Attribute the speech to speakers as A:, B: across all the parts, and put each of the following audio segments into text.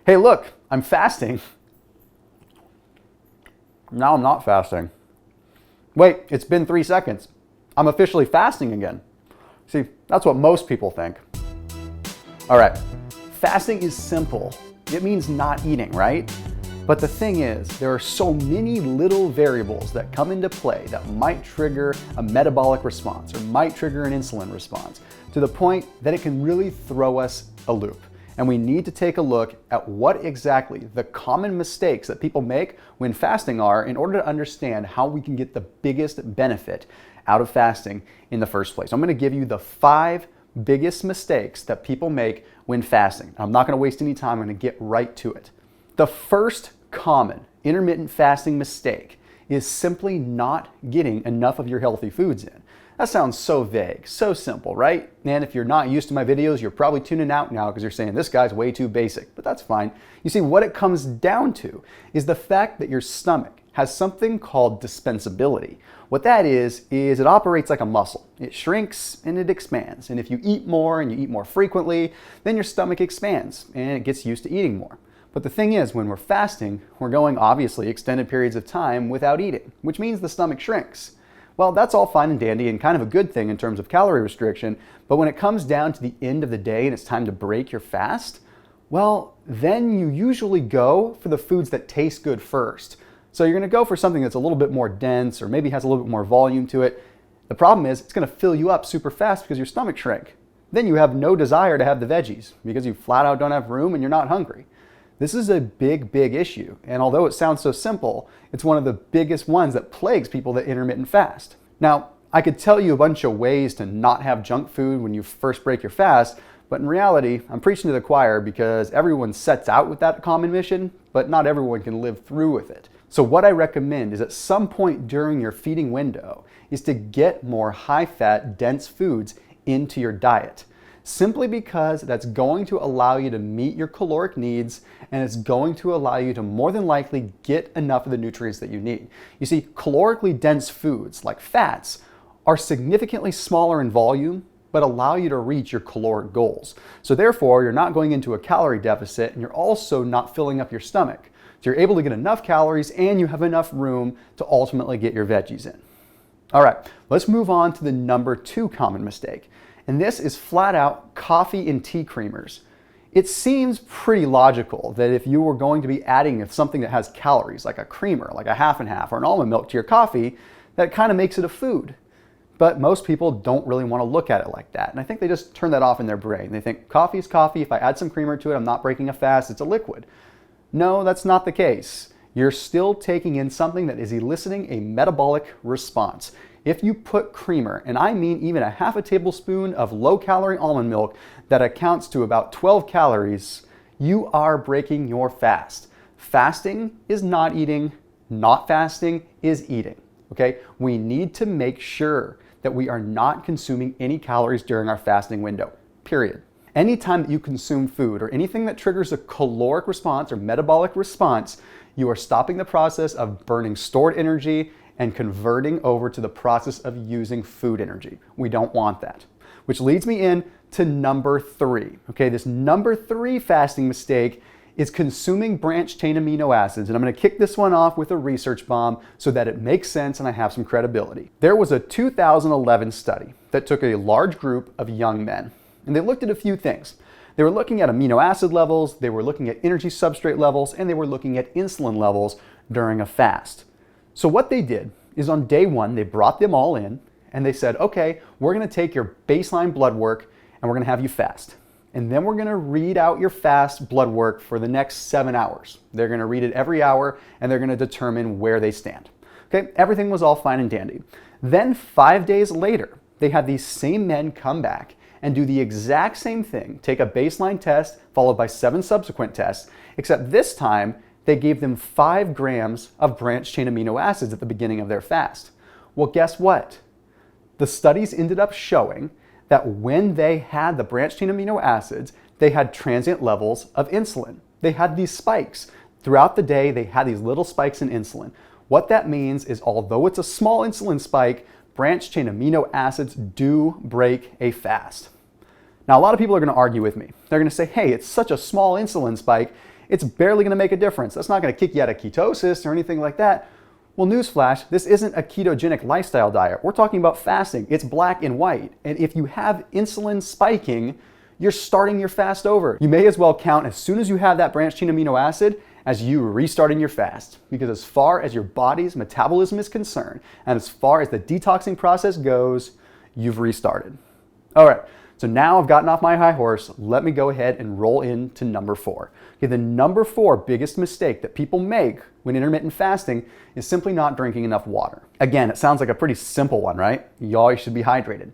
A: Hey, look, I'm fasting. Now I'm not fasting. Wait, it's been 3 seconds. I'm officially fasting again. See, that's what most people think. All right, fasting is simple. It means not eating, right? But the thing is, there are so many little variables that come into play that might trigger a metabolic response or might trigger an insulin response to the point that it can really throw us a loop. And we need to take a look at what exactly the common mistakes that people make when fasting are in order to understand how we can get the biggest benefit out of fasting in the first place. I'm going to give you the 5 biggest mistakes that people make when fasting. I'm not going to waste any time. I'm going to get right to it. The first common intermittent fasting mistake is simply not getting enough of your healthy foods in. That sounds so vague, so simple, right? And if you're not used to my videos, you're probably tuning out now because you're saying this guy's way too basic, but that's fine. You see, what it comes down to is the fact that your stomach has something called dispensability. What that is it operates like a muscle. It shrinks and it expands. And if you eat more and you eat more frequently, then your stomach expands and it gets used to eating more. But the thing is, when we're fasting, we're going obviously extended periods of time without eating, which means the stomach shrinks. Well, that's all fine and dandy and kind of a good thing in terms of calorie restriction, but when it comes down to the end of the day and it's time to break your fast, well, then you usually go for the foods that taste good first. So you're gonna go for something that's a little bit more dense or maybe has a little bit more volume to it. The problem is it's gonna fill you up super fast because your stomach shrank. Then you have no desire to have the veggies because you flat out don't have room and you're not hungry. This is a big, big issue. And although it sounds so simple, it's one of the biggest ones that plagues people that intermittent fast. Now, I could tell you a bunch of ways to not have junk food when you first break your fast, but in reality, I'm preaching to the choir because everyone sets out with that common mission, but not everyone can live through with it. So what I recommend is at some point during your feeding window is to get more high-fat, dense foods into your diet. Simply because that's going to allow you to meet your caloric needs and it's going to allow you to more than likely get enough of the nutrients that you need. You see, calorically dense foods like fats are significantly smaller in volume but allow you to reach your caloric goals. So therefore, you're not going into a calorie deficit and you're also not filling up your stomach. So you're able to get enough calories and you have enough room to ultimately get your veggies in. All right, let's move on to the number 2 common mistake. And this is flat out coffee and tea creamers. It seems pretty logical that if you were going to be adding something that has calories, like a creamer, like a half and half, or an almond milk to your coffee, that kind of makes it a food. But most people don't really want to look at it like that. And I think they just turn that off in their brain. They think coffee is coffee. If I add some creamer to it, I'm not breaking a fast. It's a liquid. No, that's not the case. You're still taking in something that is eliciting a metabolic response. If you put creamer, and I mean even a half a tablespoon of low-calorie almond milk that accounts to about 12 calories, you are breaking your fast. Fasting is not eating, not fasting is eating, okay? We need to make sure that we are not consuming any calories during our fasting window, period. Anytime that you consume food or anything that triggers a caloric response or metabolic response, you are stopping the process of burning stored energy and converting over to the process of using food energy. We don't want that. Which leads me in to number 3. Okay, this number 3 fasting mistake is consuming branched chain amino acids. And I'm gonna kick this one off with a research bomb so that it makes sense and I have some credibility. There was a 2011 study that took a large group of young men and they looked at a few things. They were looking at amino acid levels, they were looking at energy substrate levels, and they were looking at insulin levels during a fast. So what they did is on day 1, they brought them all in and they said, okay, we're gonna take your baseline blood work and we're gonna have you fast. And then we're gonna read out your fast blood work for the next 7 hours. They're gonna read it every hour and they're gonna determine where they stand. Okay, everything was all fine and dandy. Then 5 days later, they had these same men come back and do the exact same thing, take a baseline test followed by 7 subsequent tests, except this time they gave them 5 grams of branched chain amino acids at the beginning of their fast. Well, guess what? The studies ended up showing that when they had the branched chain amino acids, they had transient levels of insulin. They had these spikes. Throughout the day, they had these little spikes in insulin. What that means is although it's a small insulin spike, branched chain amino acids do break a fast. Now, a lot of people are going to argue with me. They're going to say, hey, it's such a small insulin spike. it's barely gonna make a difference. That's not gonna kick you out of ketosis or anything like that. Well, newsflash, this isn't a ketogenic lifestyle diet. We're talking about fasting. It's black and white. And if you have insulin spiking, you're starting your fast over. You may as well count as soon as you have that branched chain amino acid as you restarting your fast. Because as far as your body's metabolism is concerned, and as far as the detoxing process goes, you've restarted. All right, so now I've gotten off my high horse. Let me go ahead and roll into number 4. Okay, the number 4 biggest mistake that people make when intermittent fasting is simply not drinking enough water. Again, it sounds like a pretty simple one, right? You always should be hydrated.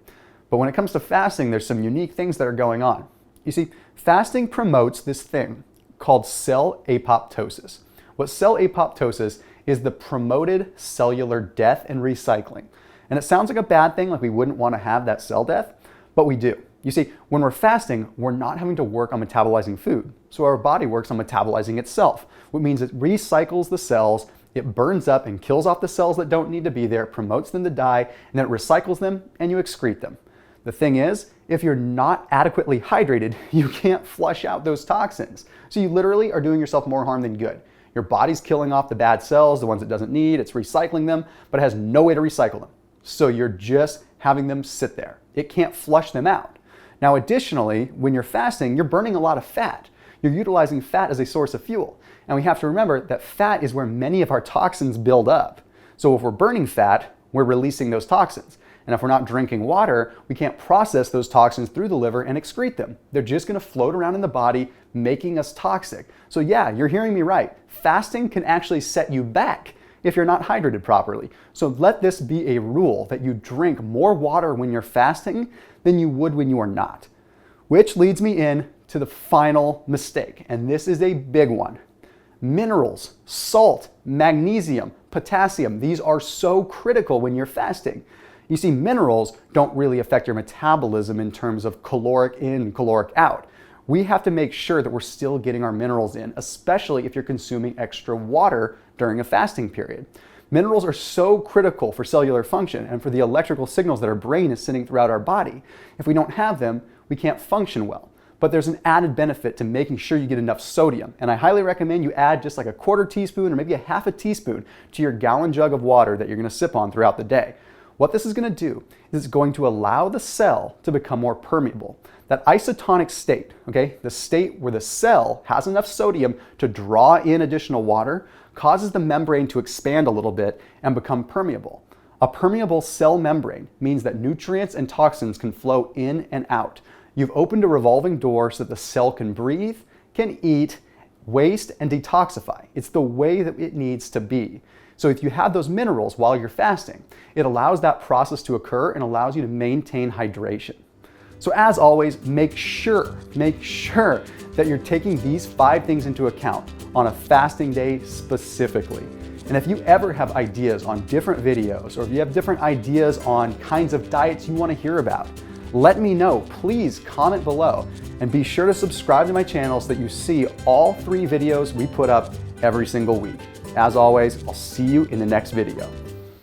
A: But when it comes to fasting, there's some unique things that are going on. You see, fasting promotes this thing called cell apoptosis. What cell apoptosis is the promoted cellular death and recycling. And it sounds like a bad thing, like we wouldn't want to have that cell death, but we do. You see, when we're fasting, we're not having to work on metabolizing food. So our body works on metabolizing itself, which means it recycles the cells, it burns up and kills off the cells that don't need to be there, promotes them to die, and then it recycles them and you excrete them. The thing is, if you're not adequately hydrated, you can't flush out those toxins. So you literally are doing yourself more harm than good. Your body's killing off the bad cells, the ones it doesn't need, it's recycling them, but it has no way to recycle them. So you're just having them sit there. It can't flush them out. Now, additionally, when you're fasting, you're burning a lot of fat. You're utilizing fat as a source of fuel. And we have to remember that fat is where many of our toxins build up. So if we're burning fat, we're releasing those toxins. And if we're not drinking water, we can't process those toxins through the liver and excrete them. They're just gonna float around in the body, making us toxic. So yeah, you're hearing me right. Fasting can actually set you back if you're not hydrated properly. So let this be a rule that you drink more water when you're fasting than you would when you are not. Which leads me in to the final mistake, and this is a big one. Minerals, salt, magnesium, potassium, these are so critical when you're fasting. You see, minerals don't really affect your metabolism in terms of caloric in, caloric out. We have to make sure that we're still getting our minerals in, especially if you're consuming extra water during a fasting period. Minerals are so critical for cellular function and for the electrical signals that our brain is sending throughout our body. If we don't have them, we can't function well. But there's an added benefit to making sure you get enough sodium. And I highly recommend you add just like a 1/4 teaspoon or maybe a 1/2 teaspoon to your gallon jug of water that you're gonna sip on throughout the day. What this is going to do is it's going to allow the cell to become more permeable. That isotonic state, okay, the state where the cell has enough sodium to draw in additional water, causes the membrane to expand a little bit and become permeable. A permeable cell membrane means that nutrients and toxins can flow in and out. You've opened a revolving door so that the cell can breathe, can eat, waste, and detoxify. It's the way that it needs to be. So if you have those minerals while you're fasting, it allows that process to occur and allows you to maintain hydration. So as always, make sure that you're taking these 5 things into account on a fasting day specifically. And if you ever have ideas on different videos, or if you have different ideas on kinds of diets you want to hear about, let me know. Please comment below and be sure to subscribe to my channel so that you see all 3 videos we put up every single week. As always, I'll see you in the next video.